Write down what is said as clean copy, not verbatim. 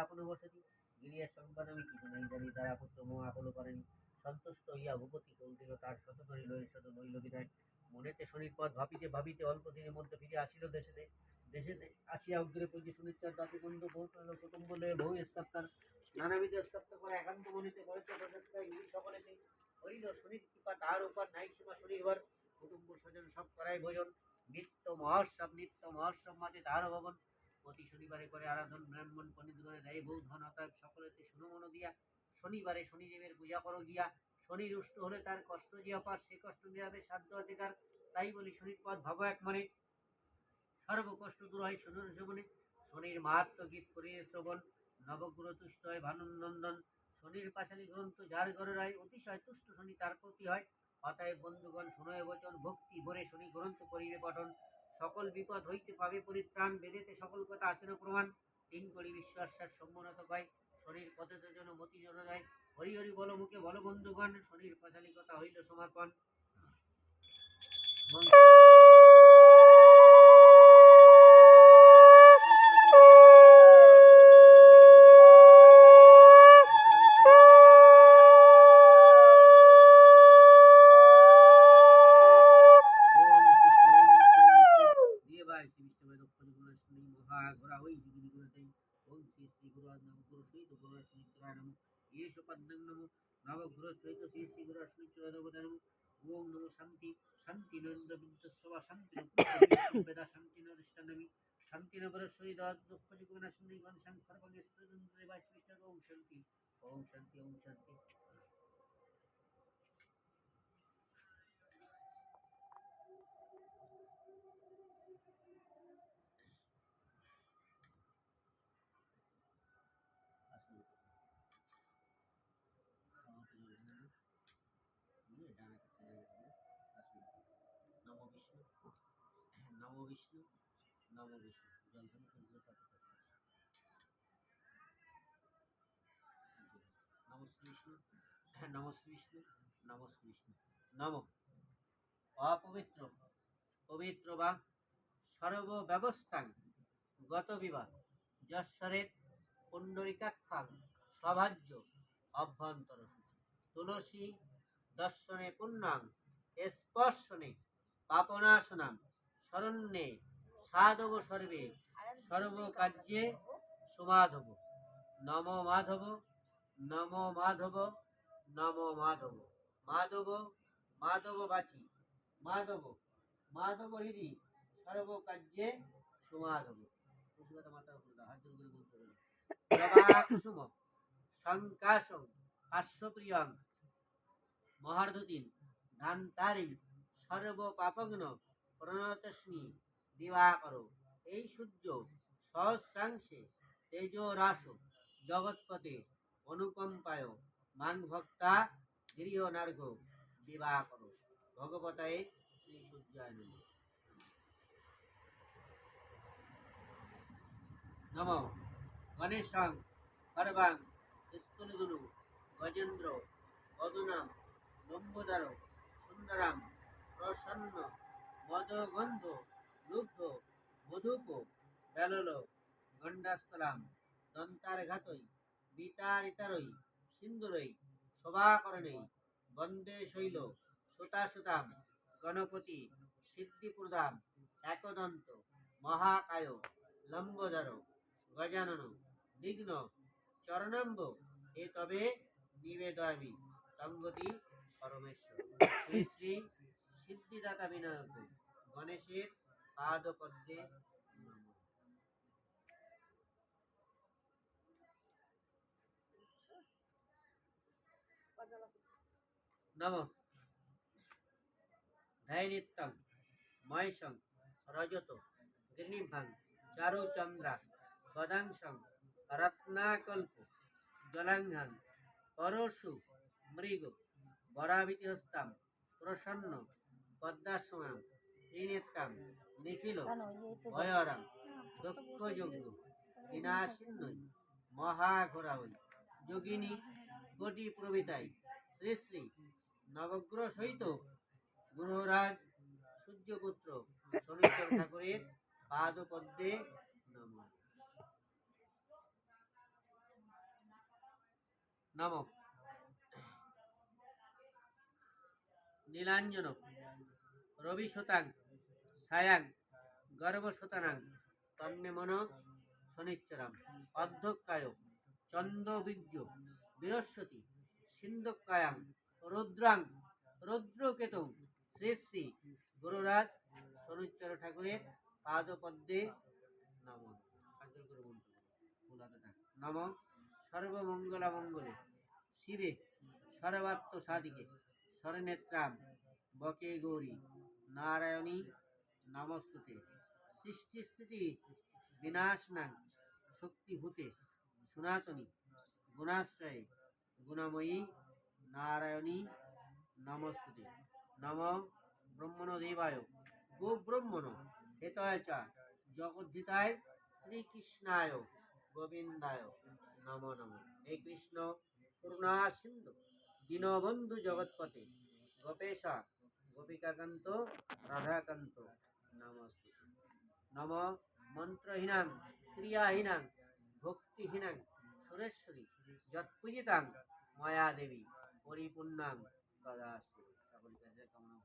আপন বসতি গিরিয়া সংবাদমি কিছু নাই জানি তারা পুত্র মোহ আপন করেনি সন্তুষ্ট হইয়া ভূপতি কৌন্দিল তার শত ধরিল শত নইল বিদায় মনেতে শনির পথ ভাবিতে ভাবিতে অল্প দিনের মধ্যে ফিরে আসিল দেশে দেশে আসিয়া উগ্রে পুঁজি সুনিশ্চয় দাতি বন্ধু বহুত কুটুম্ব লয়ে বহু স্তপ্তার নানাবিধ স্তপ্ত করে একান্ত মনিতে করেছে প্রচেষ্টা ইনি সকলেতে হইল শনির কৃপা তার উপর নাই সীমা শনিবার কুটুম্ব স্বজন সব করাই ভোজন নিত্য মহোৎসব মাঝে তাহার ভবন প্রতি শনিবারে করে আরাধন ব্রাহ্মণ পণ্ডিত করে দেয় বহু ধন অতএব সকলেতে শুনমন দিয়া শনিবারে শনিদেবের পূজা করো গিয়া শনি রুষ্ট হলে তার কষ্ট যে অপার সে কষ্ট নিরাবে সাধ্য অধিকার তাই বলি শনির পথ ভাব এক মনে সর্বকষ্ট দূর হয় শনির শ্রবণে শনির মাহাত্ম গীত করিয়ে শ্রবণ নবগ্রহ তুষ্ট হয় ভানুনন্দন শনির পাশালী গ্রন্থ যার ঘরে রায় অতিশয় তুষ্ট শনি তার প্রতি হয় অতএব বন্ধুগণ শুনয় বচন ভক্তি ভরে শনি গ্রন্থ করিবে পঠন সকল বিপদ হইতে পাবে পরিত্রাণ বেদেতে সকল কথা আচরণ প্রমাণ তিন করি বিশ্বাসার সম্মনত কয় শনির পথে যেন মতি জন যায় হরি হরি বল মুখে বল বন্ধুগণ শনির পাশালী কথা হইল সমর্পণ শান্তি শান্তি নন্দ বিদ্যস্বা শান্তি বেদা শান্তি নরিষ্ঠানমি শান্তি নগর সহিত দুঃখ জীবন শান্তি গণ সংসর্বঙ্গে ওম শান্তি ওম শান্তি ওম শান্তি নমো বিষ্ণু নমো বিষ্ণু নমো বিষ্ণু নমো বিষ্ণু নমো বিষ্ণু নমো অপবিত্র পবিত্র বা সর্ব ব্যবস্থা গত বিবাহ যশ্বরের পুণ্ডরিকাক্ষাং সভাজ্য অভ্যন্তর তুলসী দর্শনে পুণ্যাং স্পর্শনে পাপনাশনাম শরণ্যে সাধব সর্বে সর্বকার্যে সুমাধব নম মাধব নম মাধব নম মাধব মাধব মাধব বাচি মাধব মাধব হৃদি সর্বকার্যে সুমাধব কুসুম সংকাশং হাস্যপ্রিয়ং মহার্দুতিন ধান্তারিং সর্ব পাপগ্ন প্রণতস্মি দিবাকর এই সূর্য সহস্রাংশে তেজরাস জগৎপতে অনুকম্পায় মান ভক্তা গৃহ নার্ঘ দিবাকর ভগবতায় শ্রী সূর্যায় নম গণেশং হরবাং স্থূলদুলু গজেন্দ্র অদুনাম লম্বোদর সুন্দরাম প্রসন্ন মদগন্ধ লুব্ধ মধুপ বেলল গণ্ডাস্তলাম দন্তারঘাতই বিতারিতারই সিন্দুরই শোভাকরণেই বন্দে শৈল সুতাসুতাম গণপতি সিদ্ধিপ্রদাম একদন্ত মহাকায় লম্বোদর গজানন বিঘ্ন চরণাম্ব এ তবে নিবেদয়ামি তঙ্গতি পরমেশ্বর শ্রী শ্রী সিদ্ধিদাতা বিনায়ক গণেশের পাদপদ্মে নম ধৈর্যং মহেশং রজত গিরিভাং চারুচন্দ্রা পদাংশং রত্নাকল্প জলাঙ্ঘাং পরশু মৃগ বরাবিতিহস্তাম প্রসন্ন পদ্মাসনাম ত্রিনেত্রাম নিখিল ভয়রাম দক্ষযজ্ঞ বিনাশিন্নই মহাঘোরাবৈ যোগিনী কোটি প্রবিতাই শ্রী শ্রী নবগ্রহ সহিত গুরুরাজ সূর্যপুত্র শনিশ্বর ঠাকুরের পাদপদ্মে নমঃ। নম নীলাঞ্জন রবি শতাং ছায়াং গর্ভশতানাং তন্মে মন শনিচ্চরাম অর্ধকায় চন্দ্রবীর্য বৃহস্পতি সিন্ধকায়াং রুদ্রাং রুদ্রকেতং শ্রী শ্রী গুরুরাজ শনিচ্চর ঠাকুরের পাদপদ্মে নম। নম সর্বমঙ্গলা মঙ্গলে শিবে সর্বাত্ম সাধিকে স্বরনেত্রাম বকে গৌরী নারায়ণী নমস্তুতে সৃষ্টিস্থিতি বিনাশনাং শক্তিভূতে সনাতনী গুণাশ্রয়ে গুণময়ী নারায়ণী নমস্তুতে। নম ব্রহ্মণদেবায় গোব্রহ্মণ হেতয় চ জগদ্ধিতায় শ্রীকৃষ্ণায় গোবিন্দায় নমো নমঃ। হে কৃষ্ণ করুণা সিন্ধু দীনবন্ধু জগৎপতে গোপেশ গোপিকাকান্ত রাধাকান্ত নমস্তে। নম মন্ত্রহীনাং ক্রিয়াহীনাং ভক্তিহীনাং সুরেশ্বরী যৎপূজিতাং মায়া দেবী পরিপূর্ণাং তদাস্তু। সকলের কাছে কামনা